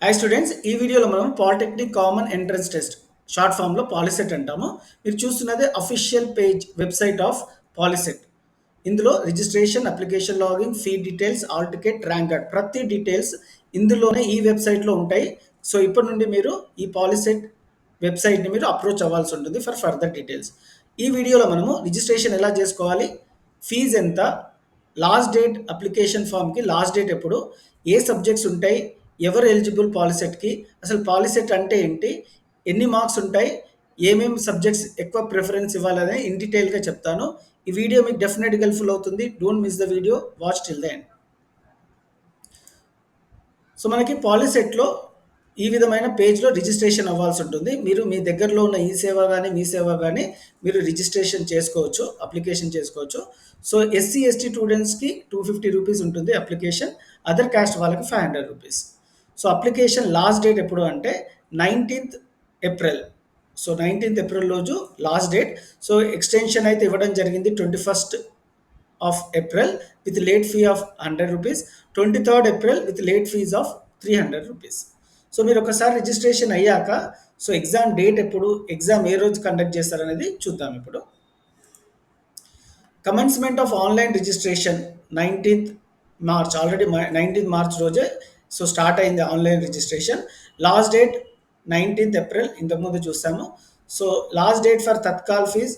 Hi students, ఈ వీడియోలో మనం polytechnic common entrance test short ఫామ్లో పాలిసెట్ అంటాము. మీరు చూస్తున్నది official page website of POLYCET. ఇందులో registration, application login, fee details, hall ticket, rank card ప్రతి డీటెయిల్స్ ఇందులోనే ఈ వెబ్సైట్లో ఉంటాయి. సో ఇప్పటి నుండి మీరు ఈ పాలిసెట్ వెబ్సైట్ని మీరు అప్రోచ్ అవ్వాల్సి ఉంటుంది ఫర్ ఫర్దర్ డీటెయిల్స్. ఈ వీడియోలో మనము రిజిస్ట్రేషన్ ఎలా చేసుకోవాలి, ఫీజు ఎంత, లాస్ట్ డేట్ అప్లికేషన్ ఫామ్కి లాస్ట్ డేట్ ఎప్పుడు, ఏ సబ్జెక్ట్స్ ఉంటాయి, ఎవరు ఎలిజిబుల్ పాలిసెట్కి, అసలు పాలిసెట్ అంటే ఏంటి, ఎన్ని మార్క్స్ ఉంటాయి, ఏమేమి సబ్జెక్ట్స్ ఎక్కువ ప్రిఫరెన్స్ ఇవ్వాలని ఇన్ డీటెయిల్గా చెప్తాను. ఈ వీడియో మీకు డెఫినెట్గా హెల్ప్ఫుల్ అవుతుంది. Don't miss the video, watch till the end. So మనకి పాలిసెట్లో ఈ విధమైన పేజ్లో రిజిస్ట్రేషన్ అవ్వాల్సి ఉంటుంది. మీరు మీ దగ్గరలో ఉన్న ఈ సేవ కానీ మీ సేవ కానీ మీరు రిజిస్ట్రేషన్ చేసుకోవచ్చు, అప్లికేషన్ చేసుకోవచ్చు. సో ఎస్సీ ఎస్టీ స్టూడెంట్స్కి 250 రూపీస్ ఉంటుంది అప్లికేషన్, అదర్ క్యాస్ట్ వాళ్ళకి 500 rupees. So application last date ఎప్పుడు అంటే 19th April. So 19th April రోజు లాస్ట్ డేట్. సో ఎక్స్టెన్షన్ అయితే ఇవ్వడం జరిగింది 21st of April with late fee of 100 rupees, 23rd April with late fees of 300 rupees. So మీరు ఒకసారి registration అయ్యాక so exam date ఎప్పుడు, ఎగ్జామ్ ఏ రోజు కండక్ట్ చేస్తారనేది చూద్దాం ఇప్పుడు. Commencement of online registration 19th March, already 19th March రోజే సో స్టార్ట్ అయింది online registration. Last date 19th April, ఇంతకుముందు చూసాము. So last date for tatkal fees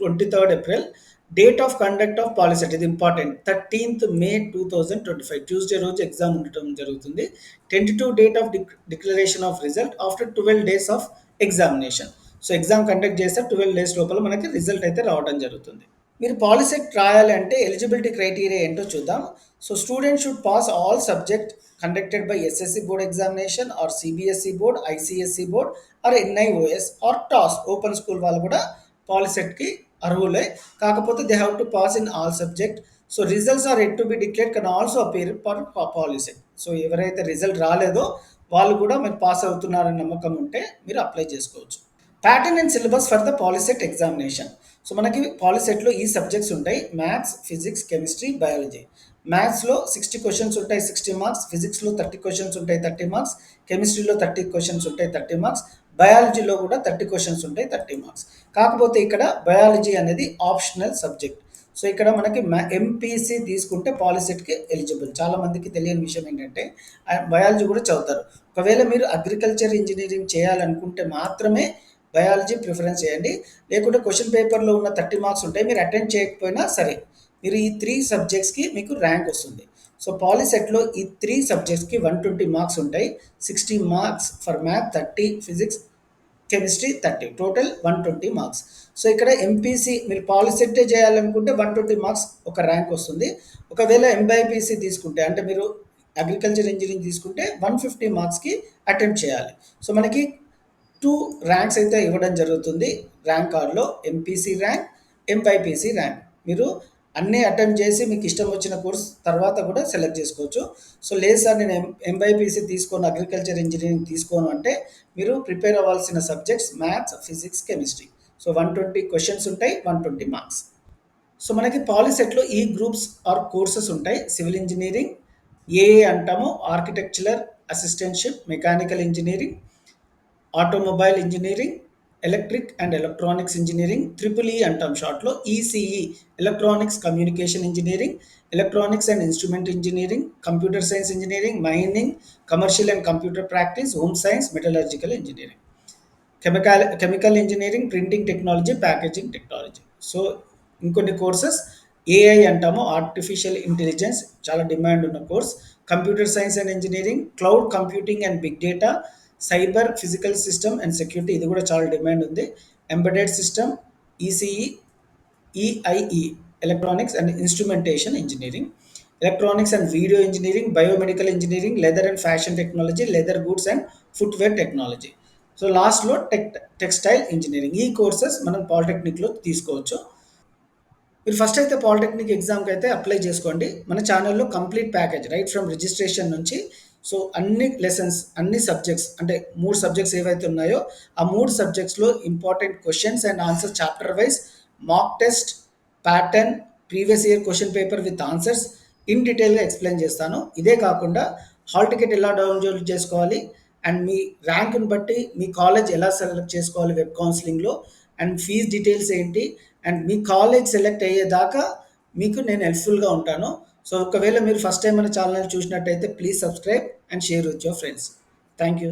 23rd April. Date of conduct of POLYCET, ఇది ఇంపార్టెంట్, 13th మే 2025 ట్యూస్డే రోజు exam ఉండటం జరుగుతుంది. Tentative date of declaration of result after 12 days of examination. So exam conduct చేస్తే 12 days లోపల మనకి result అయితే రావడం జరుగుతుంది. మీరు పాలిసెట్ రాయాలి అంటే ఎలిజిబిలిటీ క్రైటీరియా ఏంటో చూద్దాం. So student should pass all subject conducted by SSC board examination or CBSE board, ICSE board or NIOS or TOSS. Open school వాళ్ళు కూడా పాలిసెట్కి అర్హులే, కాకపోతే they have to pass in all subject. So results are yet to be declared can also appear for POLYCET. So ఎవరైతే result రాలేదో వాళ్ళు కూడా మీరు పాస్ అవుతున్నారని నమ్మకం ఉంటే మీరు అప్లై చేసుకోవచ్చు. Pattern and syllabus for the POLYCET examination. So మనకి పాలిసెట్లో ఈ సబ్జెక్ట్స్ ఉంటాయి: మ్యాథ్స్, ఫిజిక్స్, కెమిస్ట్రీ, బయాలజీ. మ్యాథ్స్లో 60 క్వశ్చన్స్ ఉంటాయి, 60 మార్క్స్. ఫిజిక్స్లో 30 క్వశ్చన్స్ ఉంటాయి, 30 మార్క్స్. కెమిస్ట్రీలో 30 క్వశ్చన్స్ ఉంటాయి, 30 మార్క్స్. బయాలజీలో కూడా 30 క్వశ్చన్స్ ఉంటాయి, 30 మార్క్స్. కాకపోతే ఇక్కడ బయాలజీ అనేది ఆప్షనల్ సబ్జెక్ట్. సో ఇక్కడ మనకి ఎంపీసీ తీసుకుంటే పాలిసెట్కి ఎలిజిబుల్. చాలా మందికి తెలియని విషయం ఏంటంటే బయాలజీ కూడా చదువుతారు. ఒకవేళ మీరు అగ్రికల్చర్ ఇంజనీరింగ్ చేయాలనుకుంటే మాత్రమే బయాలజీ ప్రిఫరెన్స్ చేయండి. లేకుంటే క్వశ్చన్ పేపర్లో ఉన్న 30 మార్క్స్ ఉంటాయి, మీరు అటెండ్ చేయకపోయినా సరే మీరు ఈ 3 సబ్జెక్ట్స్కి మీకు ర్యాంక్ వస్తుంది. సో పాలిసెట్లో ఈ 3 సబ్జెక్ట్స్కి 120 మార్క్స్ ఉంటాయి. 60 marks for math, 30 physics, chemistry 30, total 120 marks. So ఇక్కడ ఎంపీసీ మీరు పాలిసెట్టే చేయాలనుకుంటే 120 మార్క్స్ ఒక ర్యాంక్ వస్తుంది. ఒకవేళ ఎంబైపీసీ తీసుకుంటే అంటే మీరు అగ్రికల్చర్ ఇంజనీరింగ్ తీసుకుంటే 150 మార్క్స్కి అటెంప్ట్ చేయాలి. సో మనకి 2 ర్యాంక్స్ అయితే ఇవ్వడం జరుగుతుంది ర్యాంక్ కార్డులో: ఎంపీసీ ర్యాంక్, ఎంపైపీసీ ర్యాంక్. మీరు అన్నీ అటెంప్ట్ చేసి మీకు ఇష్టం వచ్చిన కోర్స్ తర్వాత కూడా సెలెక్ట్ చేసుకోవచ్చు. సో లేదు సార్ నేను ఎంబైపీసీ తీసుకోను, అగ్రికల్చర్ ఇంజనీరింగ్ తీసుకోను అంటే మీరు ప్రిపేర్ అవ్వాల్సిన subjects maths, physics, chemistry. So 120 questions ఉంటాయి, 120 మార్క్స్. సో మనకి పాలిసెట్లో ఈ గ్రూప్స్ ఆర్ కోర్సెస్ ఉంటాయి: సివిల్ ఇంజనీరింగ్, ఏఏ అంటాము, architectural assistantship, mechanical engineering, automobile engineering, electric and electronics engineering, triple E అంటాం షార్ట్లో, ECE electronics communication engineering, electronics and instrument engineering, computer science engineering, mining, commercial and computer practice, home science, metallurgical engineering, chemical engineering, printing technology, packaging technology. So ఇంకొన్ని courses AI అంటాము, artificial intelligence, చాలా demand ఉన్న course. Computer science and engineering, cloud computing and big data, cyber physical system and security, ఇది కూడా చాలా demand ఉంది. Embedded system, ECE, EIE electronics and instrumentation engineering, electronics and video engineering, biomedical engineering, leather and fashion technology, leather goods and footwear technology. So లాస్ట్లో textile engineering. ఈ courses మనం పాలిటెక్నిక్లో తీసుకోవచ్చు. మీరు ఫస్ట్ అయితే పాలిటెక్నిక్ ఎగ్జామ్కి అయితే అప్లై చేసుకోండి. మన ఛానల్లో complete package right from registration నుంచి సో అన్ని లెసన్స్, అన్ని సబ్జెక్ట్స్ అంటే 3 సబ్జెక్ట్స్ ఏవైతే ఉన్నాయో ఆ 3 సబ్జెక్ట్స్లో important questions and answers chapter wise, mock test, pattern, previous year question paper with answers in డీటెయిల్గా ఎక్స్ప్లెయిన్ చేస్తాను. ఇదే కాకుండా హాల్ టికెట్ ఎలా డౌన్లోడ్ చేసుకోవాలి అండ్ మీ ర్యాంక్ని బట్టి మీ కాలేజ్ ఎలా సెలెక్ట్ చేసుకోవాలి వెబ్ కౌన్సిలింగ్లో అండ్ ఫీజ్ డీటెయిల్స్ ఏంటి అండ్ మీ కాలేజ్ సెలెక్ట్ అయ్యేదాకా మీకు నేను హెల్ప్ఫుల్గా ఉంటాను. సో ఒకవేళ మీరు ఫస్ట్ టైం మన ఛానల్ చూసినట్టయితే please subscribe and share with your friends. Thank you.